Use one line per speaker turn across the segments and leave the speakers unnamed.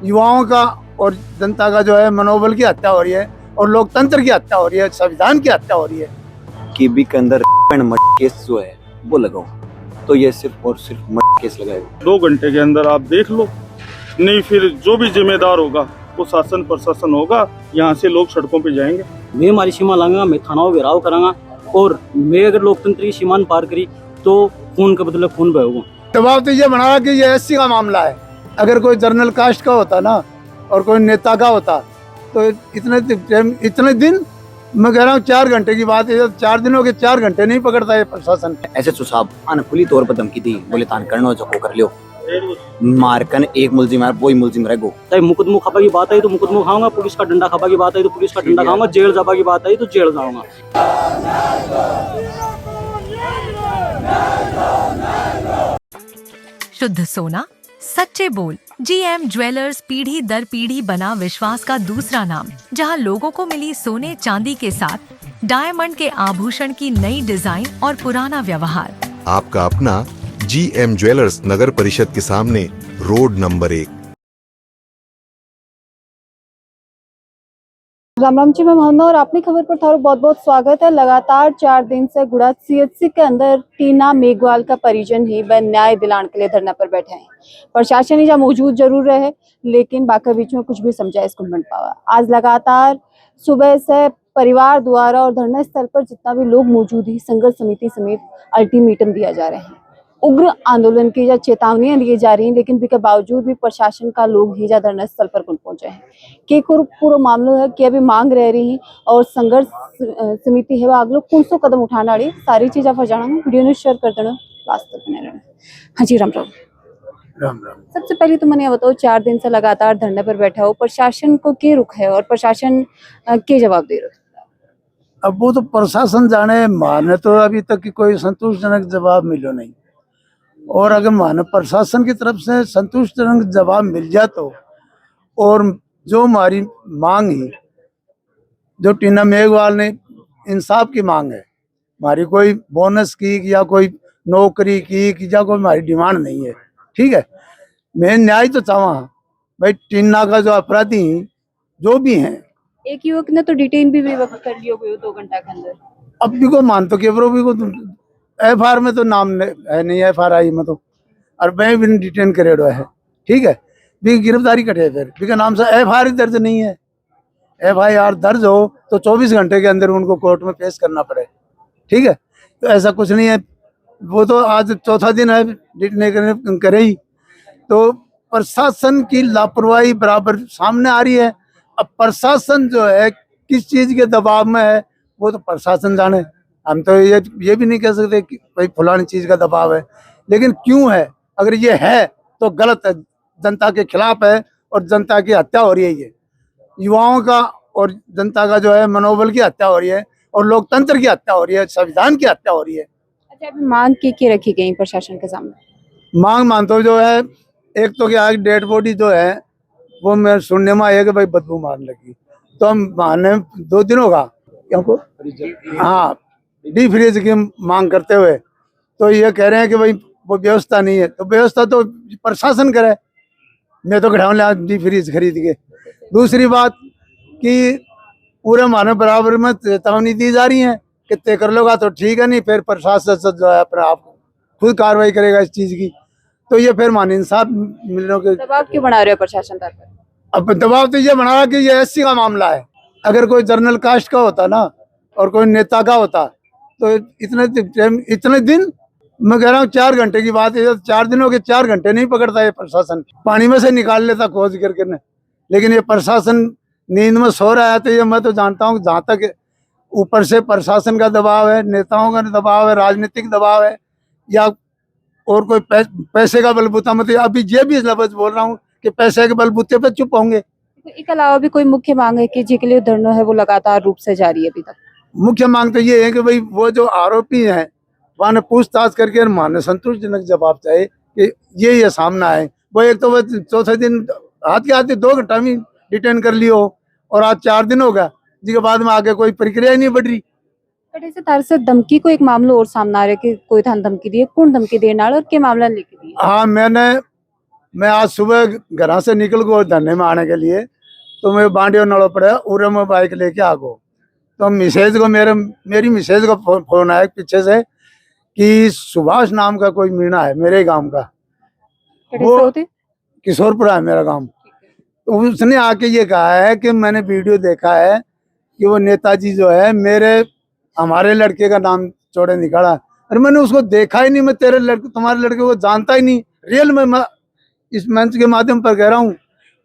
युवाओं का और जनता का जो है मनोबल की हत्या हो रही है और लोकतंत्र की हत्या हो रही है, संविधान की हत्या हो रही है।
कि बी के अंदर केस जो है वो लगाओ, तो ये सिर्फ और सिर्फ केस लगाएगा।
2 घंटे के अंदर आप देख लो, नहीं फिर जो भी जिम्मेदार होगा वो शासन प्रशासन होगा, यहाँ से लोग सड़कों पे जाएंगे।
मैं हमारी सीमा लाऊंगा, मैं थानाओं घेराव करांगा और मैं अगर लोकतंत्र की सीमा पार करी तो खून का बदला खून बहेगा।
दबाव तो ये बना कि ये एससी का मामला है। अगर कोई जनरल कास्ट का होता ना और कोई नेता का होता तो इतने दिन, मैं कह रहा हूँ 4 घंटे की बात है, 4 दिनों के 4 घंटे नहीं पकड़ता है प्रशासन।
ऐसे सुसाब आने खुली तौर पर धमकी दी, बोले तान करनो जो कर लियो, मारकन एक मुलजिम है वही मुलजिम रहेगो।
चाहे मुकदमा खपा की बात आई तो मुकदमा खाऊंगा, पुलिस का डंडा खपा की बात आई तो पुलिस का डंडा खाऊंगा, जेल जापा की बात आई तो जेल जाऊंगा।
शुद्ध सोना, सच्चे बोल। जीएम ज्वेलर्स पीढ़ी दर पीढ़ी बना विश्वास का दूसरा नाम, जहां लोगों को मिली सोने चांदी के साथ डायमंड के आभूषण की नई डिजाइन और पुराना व्यवहार।
आपका अपना जीएम ज्वेलर्स, नगर परिषद के सामने, रोड नंबर 1।
राम राम जी, मैं मोहम्मद और अपनी खबर पर थारो बहुत बहुत स्वागत है। लगातार 4 दिन से गुड़ा सीएचसी के अंदर टीना मेघवाल का परिजन ही व न्याय दिलाने के लिए धरना पर बैठे हैं। प्रशासन ही जहाँ मौजूद जरूर रहे, लेकिन बाकी बीच में कुछ भी समझाइश को मिल पावा। आज लगातार सुबह से परिवार द्वारा और धरना स्थल पर जितना भी लोग मौजूद ही संघर्ष समिति समेत अल्टीमेटम दिया जा रहे हैं, उग्र आंदोलन की या चेतावनियां दी जा रही हैं, लेकिन भी के बावजूद भी प्रशासन का लोग ही जा धरना स्थल पर पहुंचे हैं। कि पूरा मामला है कि अभी मांग रह रही और संघर्ष समिति है अगलो कौन सो कदम उठाना वाली सारी चीज आप जाना वीडियो ने शेयर कर देना, वास्तव बने रहना। हाँ जी, राम राम।
राम राम।
सबसे पहले तो मैंने बताओ, 4 दिन से लगातार धरने पर बैठा हो, प्रशासन को क्या रुख है और प्रशासन के जवाब दे रहे हो?
अब वो तो प्रशासन जाने, माने तो अभी तक की कोई संतोषजनक जवाब मिलो नहीं। और अगर माने प्रशासन की तरफ से संतुष्टजनक जवाब मिल जाए तो, और जो हमारी मांग है, जो टीना मेघवाल ने इंसाफ की मांग है, हमारी कोई बोनस की या कोई नौकरी की या कोई हमारी डिमांड नहीं है, ठीक है। मैं न्याय तो चाहवा भाई, टीना का जो अपराधी जो भी हैं,
एक युवक ने तो डिटेन भी वक्त कर लिया 2 घंटा के अंदर।
अब भी को मान तो केवरो भी को FR में तो नाम है नहीं, FRI में तो, और मैं भी डिटेन करेडो है, ठीक है। भी गिरफ्तारी कटे, फिर भी नाम से FR दर्ज नहीं है। FIR दर्ज हो तो 24 घंटे के अंदर उनको कोर्ट में पेश करना पड़े, ठीक है। तो ऐसा कुछ नहीं है। वो तो आज चौथा दिन है डिटेन करे ही, तो प्रशासन की लापरवाही बराबर सामने आ रही है। अब प्रशासन जो है किस चीज के दबाव में है वो तो प्रशासन जाने। हम तो ये भी नहीं कह सकते कि भाई फलानी चीज का दबाव है, लेकिन क्यों है? अगर ये है तो गलत है, जनता के खिलाफ है और जनता की हत्या हो रही है। ये युवाओं का और जनता का जो है मनोबल की हत्या हो रही है और लोकतंत्र की हत्या हो रही है, संविधान की हत्या हो रही है।
अच्छा, अभी मांग की रखी गई प्रशासन के सामने?
मांग मानते जो है, एक तो क्या डेड बॉडी जो है वो मैं सुनने में आया कि भाई बदबू मारने लगी, तो हम मानने 2 दिन होगा क्योंकि हाँ डी फ्रीज की मांग करते हुए, तो ये कह रहे हैं कि भाई वो व्यवस्था नहीं है। तो व्यवस्था तो प्रशासन करे, मैं तो घटाऊं ले डी फ्रीज खरीद के। दूसरी बात कि पूरे मानव बराबर में चेतावनी दी जा रही है कि तय कर लोगा तो ठीक है, नहीं फिर प्रशासन जो है अपने आप खुद कार्रवाई करेगा इस चीज की। तो ये फिर मान इंसाफ मिलने के
दबाव क्यों बना रहे हो प्रशासन पर?
अब दबाव तो ये बना कि ये एससी का मामला है। अगर कोई जनरल कास्ट का होता ना और कोई नेता का होता तो इतने दिन, मैं कह रहा हूँ 4 घंटे की बात है, 4 दिनों के 4 घंटे नहीं पकड़ता है प्रशासन, पानी में से निकाल लेता खोज करके ने। लेकिन ये प्रशासन नींद में सो रहा है। तो ये मैं तो जानता हूँ जहाँ तक ऊपर से प्रशासन का दबाव है, नेताओं का दबाव है, राजनीतिक दबाव है, या और कोई पैसे का बलबूता, मतलब अभी ये भी लफ्ज बोल रहा हूँ कि पैसे के बलबूते पे चुप होंगे।
इसके अलावा भी कोई मुख्य मांग है कि जिसके लिए धरना है वो लगातार रूप से जारी है अभी तक?
मुख्य मांग तो ये है कि भाई वो जो आरोपी हैं वहाँ ने पूछताछ करके माने संतोषजनक जवाब चाहिए कि ये सामना है। वो एक तो वो चौथे दिन हाथ के हाथ 2 घंटा में डिटेन कर लियो और आज 4 दिन हो गया, जिसके बाद में आगे कोई प्रक्रिया ही नहीं बढ़ रही।
बट ऐसे तार से धमकी को एक मामला और सामने आ रहा है कि कोई थान धमकी दी है, कौन धमकी देने वाला और क्या मामला लेके दी?
हाँ, मैंने मैं आज सुबह घर से निकल गो धरने में आने के लिए, तो मैं बांडियो नड़ो पड़े उरे में बाइक लेके आ गो। तो मिसेज को मेरी मिसेज को फोन आया पीछे से कि सुभाष नाम का कोई मीणा है मेरे गांव का, वो किशोरपुरा है मेरा गांव। तो उसने आके ये कहा है कि मैंने वीडियो देखा है कि वो नेताजी जो है हमारे लड़के का नाम चौड़े निकाला। अरे मैंने उसको देखा ही नहीं, मैं तुम्हारे लड़के को जानता ही नहीं। रियल में मैं इस मंच के माध्यम पर कह रहा हूँ,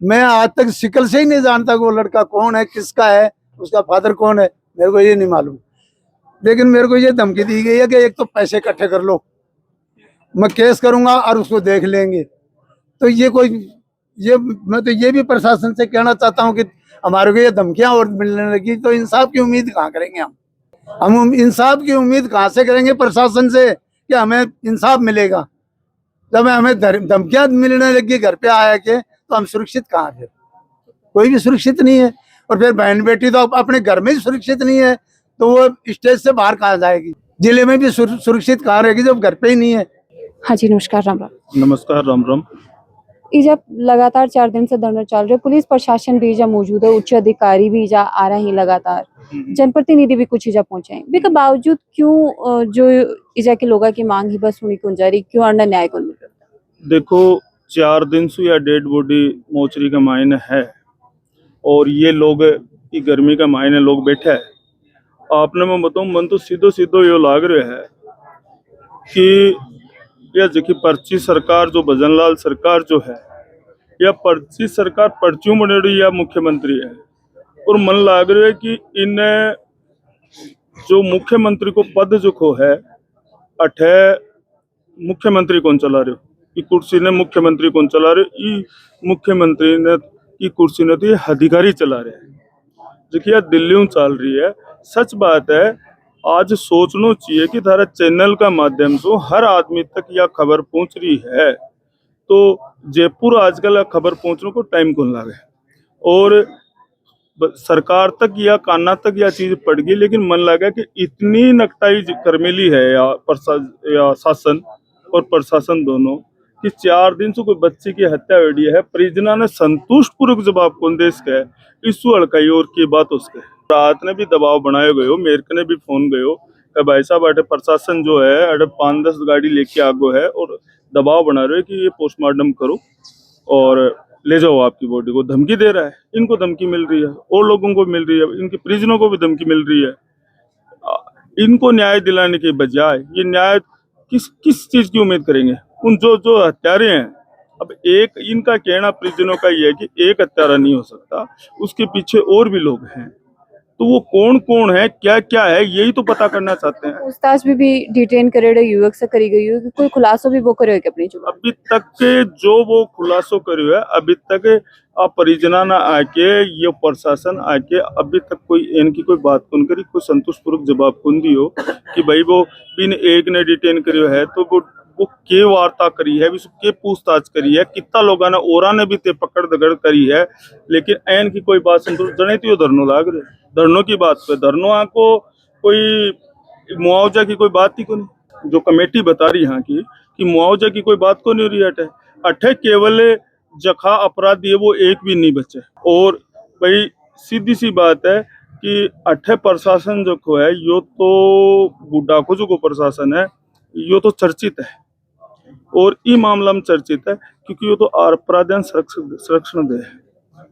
मैं आज तक शिकल से ही नहीं जानता कि वो लड़का कौन है, किसका है, उसका फादर कौन है, मेरे को ये नहीं मालूम। लेकिन मेरे को ये धमकी दी गई है कि एक तो पैसे इकट्ठे कर लो, मैं केस करूंगा और उसको देख लेंगे। तो मैं तो ये भी प्रशासन से कहना चाहता हूँ कि हमारे को ये धमकियां और मिलने लगी तो इंसाफ की उम्मीद कहाँ करेंगे हम इंसाफ की उम्मीद कहाँ से करेंगे प्रशासन से कि हमें इंसाफ मिलेगा, जब हमें धमकियां मिलने लगी घर पे आया के, तो हम सुरक्षित कहाँ? फिर कोई भी सुरक्षित नहीं है। और फिर बहन बेटी तो अपने घर में ही सुरक्षित नहीं है, तो वो स्टेज से बाहर कहाँ जाएगी? जिले में भी सुरक्षित कहाँ रहेगी जब घर पे ही नहीं है?
हाँ जी, नमस्कार, राम राम।
नमस्कार, राम राम।
जब लगातार 4 दिन से धरना चल रहे, पुलिस प्रशासन भी इजा मौजूद है, उच्च अधिकारी भी इजा आ रहे हैं लगातार, जनप्रतिनिधि भी कुछ इजा पहुंचे हैं। इसके बावजूद क्यों जो इजा के लोगों की मांग ही बस सुनी कौन जा रही, क्यों अन्य न्याय कौन मिल रहा?
देखो 4 दिन से या डेड बॉडी मोचरी का मायने है और ये लोग की गर्मी का मायने लोग बैठे है। आपने मैं बताऊं, मन तो सीधो यो लाग रहा है कि यह जबकि पर्ची सरकार जो भजनलाल सरकार जो है, यह पर्ची सरकार पर्चियों बनेड़ी या मुख्यमंत्री है। और मन लाग रहा है कि इन जो मुख्यमंत्री को पद जो को है अठे मुख्यमंत्री कौन चला रहे हो, कि कुर्सी ने मुख्यमंत्री कौन चला रहे, मुख्यमंत्री ने की कुर्सी ने तो ये अधिकारी चला रहे हैं, जो कि यह दिल्ली में चल रही है। सच बात है, आज सोचना चाहिए कि थारा चैनल का माध्यम से हर आदमी तक यह खबर पहुंच रही है, तो जयपुर आजकल खबर पहुंचने को टाइम कौन लगे और सरकार तक या काना तक यह चीज पड़ गई। लेकिन मन लगा कि इतनी नकटाई करमेली है या शासन और प्रशासन दोनों कि 4 दिन से कोई बच्चे की हत्या हुई है, परिजना ने संतुष्ट पूर्वक जवाब कौन दे इसके इस हड़काई और की बात उसके रात ने भी दबाव बनाए गए हो, मेरे ने भी फोन गए हो कि भाई साहब अटे प्रशासन जो है अटे 5-10 गाड़ी लेके आगो है और दबाव बना रहे हो कि ये पोस्टमार्टम करो और ले जाओ आपकी बॉडी को। धमकी दे रहा है, इनको धमकी मिल रही है और लोगों को मिल रही है, इनके परिजनों को भी धमकी मिल रही है। इनको न्याय दिलाने के बजाय ये न्याय किस चीज की उम्मीद करेंगे? उन जो हत्यारे हैं, अब एक इनका कहना परिजनों का ये है कि एक हत्यारा नहीं हो सकता, उसके पीछे और भी लोग हैं, तो वो कौन है, क्या है, यही तो पता करना चाहते हैं।
पूछताछ भी डिटेन करे युवक से करी गई है, कोई खुलासो भी वो करे अपनी जुबान?
अभी तक के जो वो खुलासो करियो है, अभी तक परिजना ना आके ये प्रशासन आके अभी तक कोई इनकी कोई बात कौन करी, कोई संतोषपूर्वक जवाब कौन दियो कि भाई वो बिन एक ने डिटेन करियो है तो वो के वार्ता करी है, के पूछताछ करी है, कितना लोगों ने ओरा ने भी ते पकड़ दगड़ करी है, लेकिन एन की कोई बात संतोष जने तो धरनो लाग रहे, धरनों की बात पे धरनों को कोई मुआवजा की कोई बात ही को नहीं। जो कमेटी बता रही यहाँ की कि मुआवजा की कोई बात को नहीं हो रही अठे केवल जखा अपराधी है वो एक भी नहीं बचे। और भाई सीधी सी बात है कि अठे प्रशासन जो को है यो तो बुढ़ा को जो को प्रशासन है यो तो चर्चित है और ई मामला में चर्चित है क्योंकि यो तो अपराधियन संरक्षण दे है।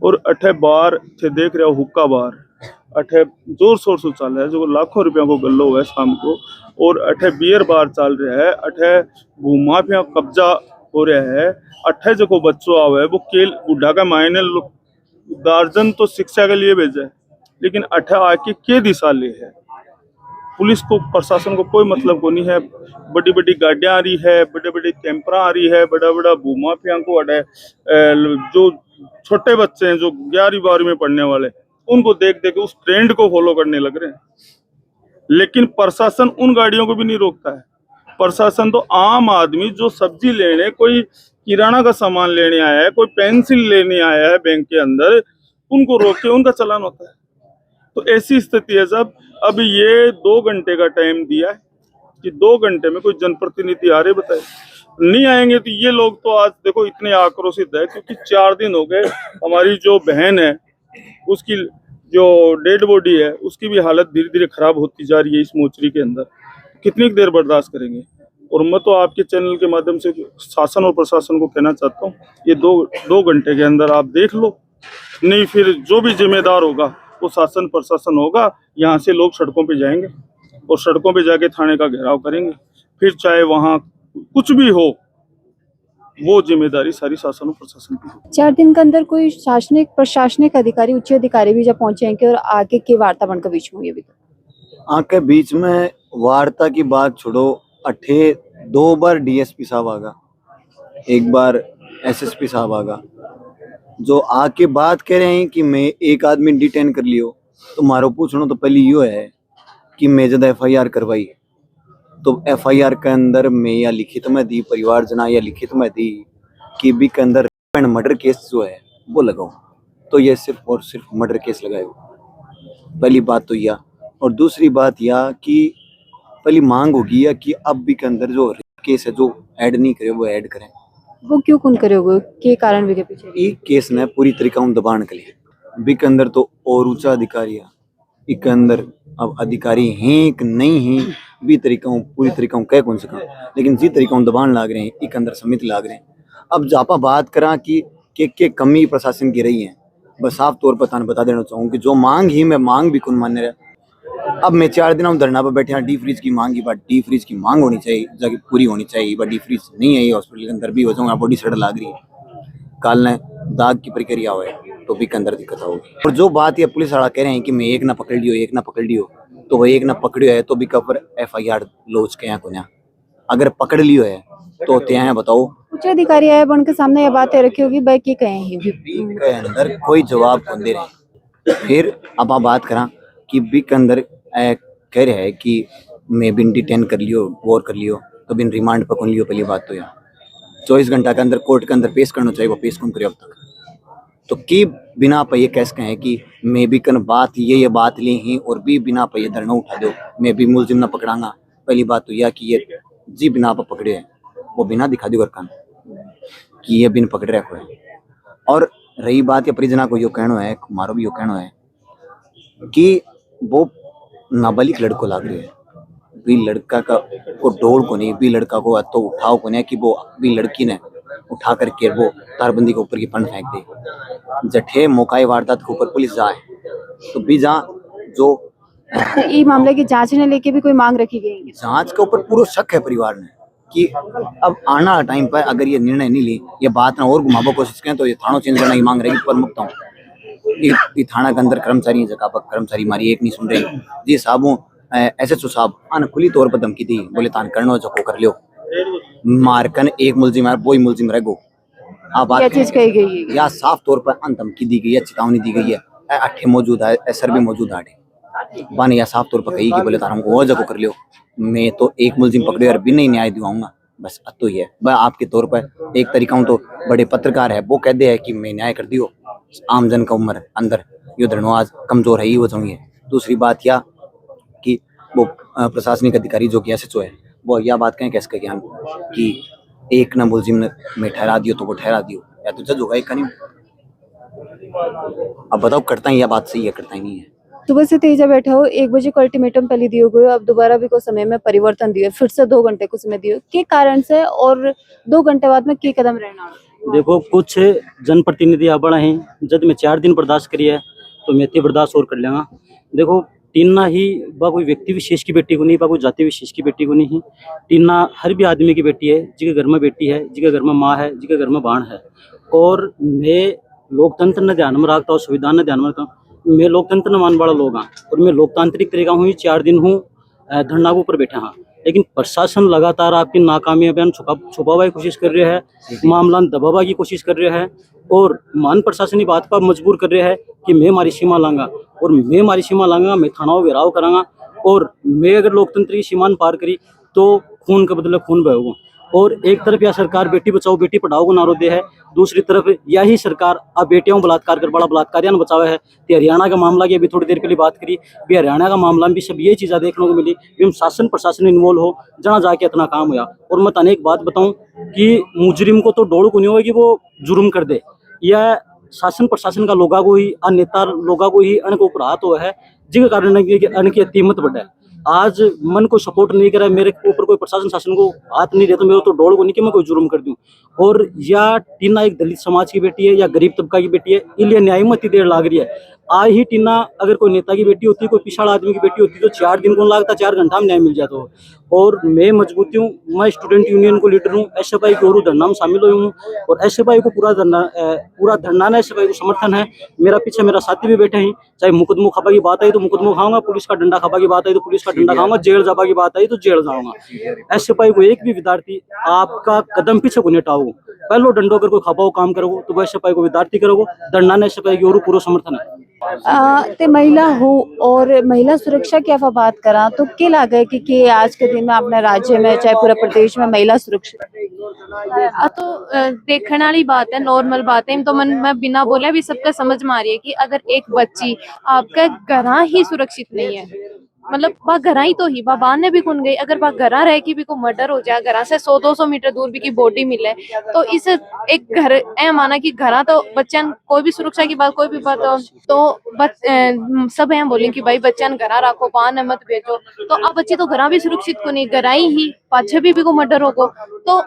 और अठे बार थे देख रहे हो हुक्का बार अठे जोर शोर से चल रहा है जो लाखों रुपया को गल्लो है शाम को, और अठे बियर बार चल रहा है, अठे भूमाफिया कब्जा हो रहा है, अठे जो को बच्चों आवे वो केल बुढ़ा का मायने गार्जियन तो शिक्षा के लिए भेजा है, लेकिन अठे आके के दिशा ले है। पुलिस को प्रशासन को कोई मतलब को नहीं है, बड़ी बड़ी गाड़ियां आ रही है, बड़े बड़े कैंपरा आ रही है, बड़ा बड़ा भूमाफिया को अठे जो छोटे बच्चे हैं जो 11वीं-12वीं में पढ़ने वाले उनको देख देख उस ट्रेंड को फॉलो करने लग रहे हैं। लेकिन प्रशासन उन गाड़ियों को भी नहीं रोकता है। प्रशासन तो आम आदमी जो सब्जी लेने, कोई किराना का सामान लेने आया है, कोई पेंसिल लेने आया है बैंक के अंदर, उनको रोक के उनका चालान होता है। तो ऐसी स्थिति है जब अब ये 2 घंटे का टाइम दिया है कि 2 घंटे में कोई जनप्रतिनिधि आ रहे बताए। नहीं आएंगे तो ये लोग तो आज देखो इतने आक्रोशित है, क्योंकि 4 दिन हो गए हमारी जो बहन है उसकी जो डेड बॉडी है उसकी भी हालत धीरे धीरे खराब होती जा रही है इस मोचरी के अंदर। कितनी देर बर्दाश्त करेंगे? और मैं तो आपके चैनल के माध्यम से शासन और प्रशासन को कहना चाहता हूँ, ये दो घंटे के अंदर आप देख लो, नहीं फिर जो भी जिम्मेदार होगा वो शासन प्रशासन होगा। यहाँ से लोग सड़कों पे जाएंगे और सड़कों पे जाके थाने का घेराव करेंगे, फिर चाहे वहाँ कुछ भी हो वो जिम्मेदारी सारी शासन और प्रशासन की है।
4 दिन के अंदर कोई शासनिक प्रशासनिक अधिकारी उच्च अधिकारी भी जब पहुंचे हैं कि और आगे की वार्तावन के बीच में हुई अभी तक?
आके बीच में वार्ता की बात छोड़ो, 2 बार डीएसपी साहब आगा, 1 बार एसएसपी साहब आगा, जो आके बात कह रहे हैं कि मैं एक आदमी डिटेन कर लियो, तो मारो पूछना तो पहले यो है कि मैं जब एफआईआर करवाई तो एफआईआर के अंदर मैं या लिखित में दी, परिवार जना या लिखित में दी कि बी के अंदर मर्डर केस जो है वो लगाओ, तो ये सिर्फ और सिर्फ मर्डर केस लगाए। पहली बात तो यह, और दूसरी बात यह कि पहली मांग होगी या कि अब भी के अंदर जो केस है जो ऐड नहीं करे वो ऐड करें।
वो क्यों कौन करोगे, के कारण भी के पीछे?
ये केस ने पूरी तरीका हम दबाने के लिए बी के अंदर तो और ऊंचा अधिकारी है, इसके अंदर अब अधिकारी हैं कि नहीं हैं भी तरीका पूरी तरीका कह कौन सका, लेकिन जी तरीका दबान लाग रहे हैं, एक अंदर समिति लाग रहे हैं। अब जापा बात करा कि के कमी प्रशासन की रही है, बस साफ तौर पर बता देना चाहूँ कि जो मांग ही मैं मांग भी कौन मान्य रहा। अब मैं 4 दिन धरना पर बैठे हैं, डी फ्रीज की मांग की बात, डी फ्रीज की मांग होनी चाहिए जाके पूरी होनी चाहिए, बट डी फ्रीज नहीं है, ये हॉस्पिटल के अंदर भी हो जाऊंगा, बॉडी सड़ लाग रही है, काल ने दाग की प्रक्रिया हो तो भी के अंदर दिक्कत होगी। और जो बात ये पुलिस वाला कह रहे हैं कि मैं एक ना पकड़ लियो, तो वो एक ना पकड़ियो है तो भी कपर एफआईआर लॉन्च के यहाँ को ना, अगर पकड़ लियो है तो ત્યાં बताओ
उच्च अधिकारी आए बन के सामने ये बातें रखी होगी भाई की कहे ही
के अंदर कोई जवाब कौन दे रहे। फिर अब आप बात करा कि बी के अंदर कह रहे हैं कि मैं बिन डिटेन कर लियो, गौर कर लियो, तो बिन रिमांड पर कौन लियो। पहली बात तो यार 24 घंटा के अंदर कोर्ट के अंदर पेश करना चाहिए, वो पेश कौन करे अब तक। तो की बिना पे ये कैसे कहें कि मैं भी कन बात ये बात ली ही और भी बिना पे ये धरना उठा दो, मैं भी मुलजिम ना पकड़ांगा। पहली बात तो यह कि ये जी बिना पर पकड़े हैं, वो बिना दिखा दो कान कि ये बिन पकड़ रखो है। और रही बात ये परिजना को यो कहना है, मारो भी यो कहना है कि वो नाबालिग लड़को लाग रही है, भी लड़का का को डोल को नहीं, भी लड़का को तो उठाओ को नहीं कि वो भी लड़की ने उठा करके वो तारबंदी के ऊपर की पन फेंक दे। जठे मौकाए वारदात के ऊपर पुलिस जाए तो भी जहाँ जो
ये मामले की जांच ने लेके भी कोई मांग रखी गई है?
जांच के ऊपर पूरा शक है परिवार ने कि अब आना टाइम पर अगर ये निर्णय नहीं ली, ये बात ना और घुमाबो कोशिश करें तो ये थानों चेंज करने की मांग रहेगी। पर मुक्त हूँ ये थाना के अंदर कर्मचारी जगह पर कर्मचारी मारी एक नहीं सुन रहे जी साहबों। एसएचओ साहब आने खुली तौर पर धमकी दी, बोले तान करनो जको कर लियो, मारकन एक मुलजिम है वो ही मुलजिम रह गो। आप
क्या चीज कही गई है?
या साफ तौर पर धमकी दी गई है, चेतावनी दी गई है, अट्ठे मौजूद है, सर भी मौजूद है बाने या साफ तौर पर कही कि बोले तार हमको वो जको कर लियो, मैं तो एक मुलजिम पकड़े और भी नहीं न्याय दिवाऊंगा। बस अब तो ही है वह आपके तौर पर एक तरीका हूँ तो बड़े पत्रकार है वो कहते हैं कि मैं न्याय कर दियो, आम जन का उम्र अंदर यो धरणो आज कमजोर है ही हो जाऊंगी। दूसरी बात यह कि वो प्रशासनिक अधिकारी जो कि एसएचओ है वो यह बात कहें कैसे कहें कि एक ना मुलजिम ने मैं ठहरा दियो तो वो ठहरा दियो, या तो जज होगा एक का नहीं। अब बताओ करता ही यह बात सही है, करता ही नहीं है।
सुबह से तेजा बैठा हो, 1 बजे को अल्टीमेटम पहले दियो गयो, अब दोबारा भी को समय में परिवर्तन दियो, फिर से 2 घंटे को समय दियो, के कारण से और 2 घंटे बाद में के कदम रहना?
देखो कुछ जनप्रतिनिधि आ बड़ा है, जब मैं 4 दिन बर्दाश्त करी है तो मैं इतनी बर्दाश्त और कर लेंगा। देखो टीना ही बा कोई व्यक्ति विशेष की बेटी को नहीं, बा कोई जाति विशेष की बेटी को नहीं, टीना हर भी आदमी की बेटी है, जिसके घर में बेटी है, जिसके घर में माँ है, जिसके घर में बाण है। और मैं लोकतंत्र ने ध्यान में रखता हूँ, संविधान ने ध्यान में रखता हूँ, मैं लोकतंत्र न मान वाला लोग हाँ और मैं लोकतांत्रिक तरीका हूँ। 4 दिन हूँ धरना के ऊपर बैठा हाँ, लेकिन प्रशासन लगातार आपकी नाकामी अभियान छुपावा की कोशिश कर रहा है, मामला दबावा की कोशिश कर रहा है और मान प्रशासनिक बात पर मजबूर कर रहा है कि मैं हमारी सीमा लांगा और मैं हमारी सीमा लांगा, मैं थानाओं घेराव करांगा और मैं अगर लोकतंत्र की सीमा पार करी तो खून के बदले खून बहेगा। और एक तरफ यह सरकार बेटी बचाओ बेटी पढ़ाओ को नारो दे है, दूसरी तरफ यही सरकार अब बेटियों बलात्कार कर बड़ा बलात्कारियां बचावे है। तो हरियाणा का मामला की अभी थोड़ी देर पहले बात करी, भी हरियाणा का मामला में भी सब ये चीज़ें देखने को मिली, भी हम शासन प्रशासन इन्वॉल्व हो जहाँ जाके इतना काम हुआ। और मैं तने एक बात बताऊं कि मुजरिम को तो डोड़ को नहीं होगा कि वो जुर्म कर दे, यह शासन प्रशासन का लोगा को ही नेता लोगा को ही अण के ऊपर हाथ हुआ है, जिसके कारण अण की कीमत बढ़ा है। आज मन को सपोर्ट नहीं करा, मेरे ऊपर कोई प्रशासन शासन को हाथ नहीं देता, मेरे तो डोड़ को नहीं कि मैं कोई जुर्म कर दूं। और या टीना एक दलित समाज की बेटी है या गरीब तबका की बेटी है, इसलिए न्याय मत देर लाग रही है। आज ही टीना अगर कोई नेता की बेटी होती, कोई पिछड़ा आदमी की बेटी होती तो 4 दिन को लगता, 4 घंटा में न्याय मिल जाता। और मैं मजबूती हूँ, मैं स्टूडेंट यूनियन को लीडर हूँ, एसएफआई के और धरना में शामिल हुई हूँ और एसएफआई को पूरा धरना एसएफआई को समर्थन है। मेरा पीछे मेरा साथी भी बैठे हैं, चाहे मुकदमों खपा की बात आई तो मुकदमों खाऊंगा, पुलिस का डंडा खपा की बात आई तो पुलिस का डंडा खाऊंगा, जेल जाबा की बात आई तो जेल जाऊंगा। एसएफआई को एक भी विद्यार्थी आपका कदम पीछे को नहीं हटाओ, पहलो डंडो अगर कोई खपाओ काम करोगे तो एसएफआई को विद्यार्थी करोगे, धरना ने एसएफआई की और पूरा समर्थन है।
ते महिला हो और महिला सुरक्षा की आप बात करा तो के लगे कि आज के दिन में अपने राज्य में चाहे पूरे प्रदेश में महिला सुरक्षा
तो देखने वाली बात है, नॉर्मल बात है। तो मन मैं बिना बोले भी सबका समझ में आ रही है कि अगर एक बच्ची आपका घर ही सुरक्षित नहीं है, मतलब वह घरा ही तो ही वह बाहर ने भी खुन गई, अगर वह घरा रह के भी को मर्डर हो जाए, घरा से 100-200 मीटर दूर भी की बॉडी मिले, तो इस एक घर ऐ माना कि घरा तो बच्चन कोई भी सुरक्षा की बात कोई भी बात हो तो सब यहाँ बोले कि भाई बच्चन घरा रखो, बाहर न मत भेजो। तो अब बच्ची तो घरा भी सुरक्षित को नहीं, घरा ही पाछे भी को मर्डर हो तो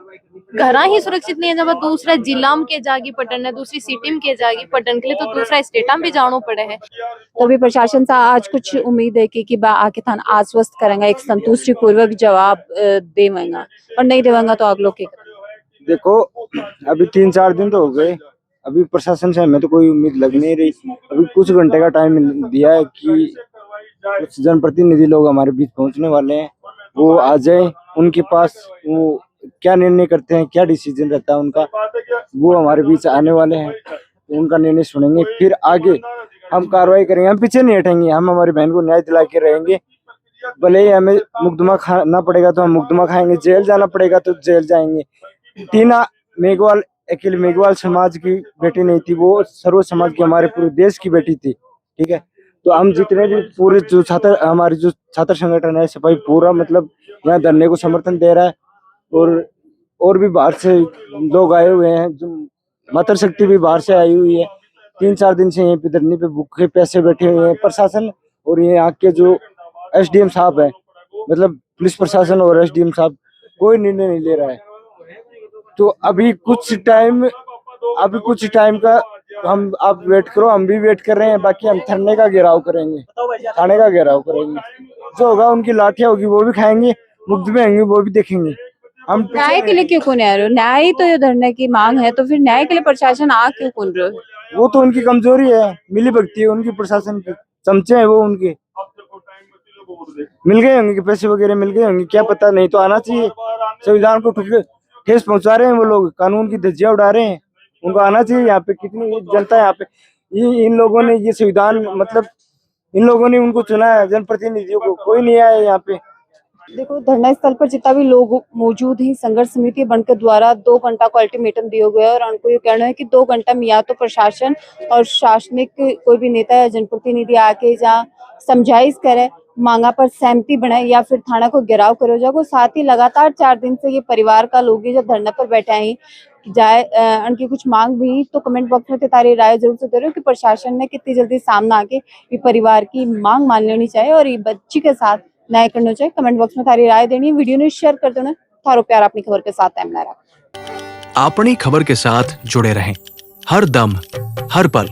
घरा ही सुरक्षित नहीं है। जब दूसरा जिला में के जागी पटन है, दूसरी सिटी में के जागी पटन के लिए तो दूसरा स्टेट में भी जाना पड़े है।
तो भी प्रशासन से आज कुछ उम्मीद है कि आके थान आश्वस्त करेंगे, एक संतुष्टि पूर्वक जवाब देवेंगा, और नहीं देवेंगा तो अगलो के
देखो अभी 3-4 दिन तो हो गए, अभी प्रशासन से हमें तो कोई उम्मीद लग नहीं रही। अभी कुछ घंटे का टाइम दिया है कि कुछ जनप्रतिनिधि लोग हमारे बीच पहुंचने वाले हैं, वो आ जाए, उनके पास वो क्या निर्णय करते हैं, क्या डिसीजन रहता है उनका, वो हमारे बीच आने वाले हैं, तो उनका निर्णय सुनेंगे, फिर आगे हम कार्रवाई करेंगे। हम पीछे नहीं हटेंगे, हम हमारी बहन को न्याय दिला के रहेंगे। भले ही हमें मुकदमा खाना पड़ेगा तो हम मुकदमा खाएंगे, जेल जाना पड़ेगा तो जेल जाएंगे। टीना मेघवाल अकेले मेघवाल समाज की बेटी नहीं थी, वो सर्व समाज की, हमारे पूरे देश की बेटी थी। ठीक है, तो हम जितने भी पूरे जो छात्र, हमारी जो छात्र संगठन है सफाई पूरा मतलब यहाँ धरने को समर्थन दे रहा है। और भी बाहर से लोग आए हुए हैं, जो मातृ शक्ति भी बाहर से आई हुई है। 3-4 दिन से यहीं पे धरने पे भूखे प्यासे बैठे हुए हैं। प्रशासन और ये यहाँ के जो एसडीएम साहब है, मतलब पुलिस प्रशासन और एसडीएम साहब कोई निर्णय नहीं ले रहा है। तो अभी कुछ टाइम का हम आप वेट करो, हम भी वेट कर रहे हैं। बाकी हम धरने का घेराव करेंगे, थाने का घेराव करेंगे, जो होगा उनकी लाठियां होगी वो भी खाएंगे, मुकदमे होंगे वो भी देखेंगे। हम
न्याय के लिए क्यों कौन आ रहे हो? न्याय तो ये धरने की मांग है, तो फिर न्याय के लिए प्रशासन आ क्यों कौन रहे हो?
वो तो उनकी कमजोरी है, मिली भगती है उनकी, प्रशासन की चमचे हैं वो उनके। मिल गए होंगे कि पैसे वगैरह मिल गए होंगे, क्या पता, नहीं तो आना चाहिए। संविधान को ठेस पहुंचा रहे हैं वो लोग, कानून की धज्जियां उड़ा रहे हैं, उनको आना चाहिए। यहाँ पे कितनी जनता है, यहाँ पे इन लोगों ने ये संविधान मतलब इन लोगों ने उनको चुना है, जनप्रतिनिधियों को, कोई नहीं आया यहाँ पे।
देखो धरना स्थल पर जितना भी लोग मौजूद हैं, संघर्ष समिति बनकर द्वारा 2 घंटा को अल्टीमेटम दिया गया है और उनको ये कहना है कि 2 घंटा में या तो प्रशासन और शासनिक कोई भी नेता या जनप्रतिनिधि आके जहाँ समझाइश करे, मांगा पर सहमति बनाए, या फिर थाना को घेराव करो जाओ। साथ ही लगातार 4 दिन से ये परिवार का लोग जो धरना पर बैठे हैं जाए उनकी कुछ मांग भी, तो कमेंट बॉक्स में तारी राय जरूर से दे रहे हो कि प्रशासन ने कितनी जल्दी सामने आके ये परिवार की मांग मान लेनी चाहिए और ये बच्ची के साथ न्याय करना चाहिए। कमेंट बॉक्स में तारी राय देनी, वीडियो ने शेयर कर देना। थारो प्यार अपनी खबर के साथ अपनी खबर के साथ जुड़े रहें, हर दम हर पल